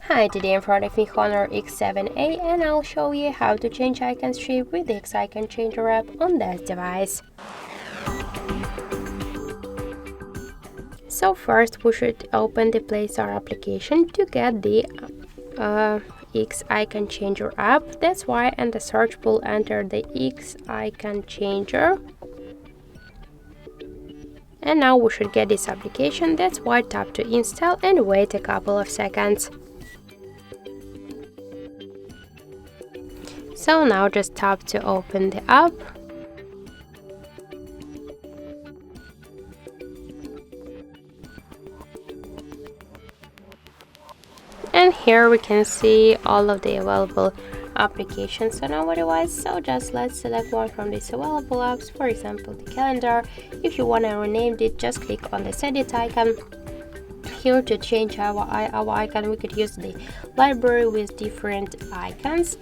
Hi, today in front of me HONOR X7A and I'll show you how to change icon shape with the X-Icon Changer app on this device. So first we should open the Play Store application to get the X-Icon Changer app. That's why in the search pool enter the X-Icon Changer. And now we should get this application. That's why tap to install and wait a couple of seconds. So now just tap to open the app. And here we can see all of the available applications on our device. So just let's select one from these available apps, for example the calendar. If you want to rename it, just click on the edit icon. Here to change our icon we could use the library with different icons.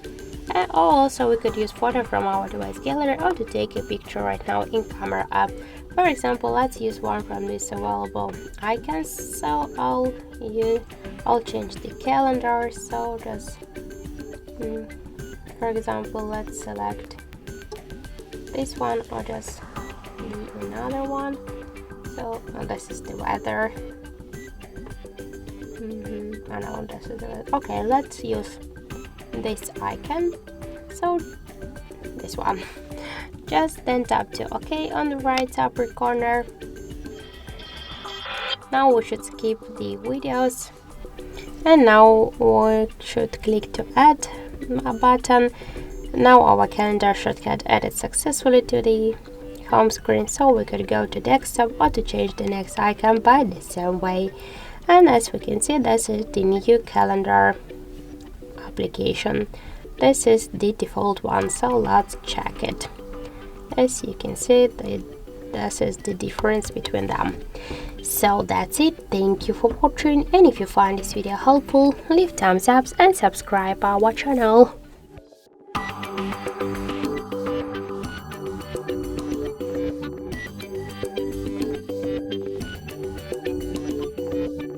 And also we could use photo from our device gallery or to take a picture right now in camera app. For example, let's use one from these available icons. So I'll change the calendar. So just for example, let's select this one or just another one. So this is the weather. I know this is the weather. Okay, let's use this icon, so this one. Just then tap to OK on the right upper corner. Now we should skip the videos and now we should click to add a button. Now our calendar should get added successfully to the home screen, so we could go to desktop or to change the next icon by the same way. And as we can see, this is the new calendar application. This is the default one, so let's check it. As you can see, this is the difference between them. So that's it. Thank you for watching, and if you find this video helpful, leave thumbs up and subscribe our channel.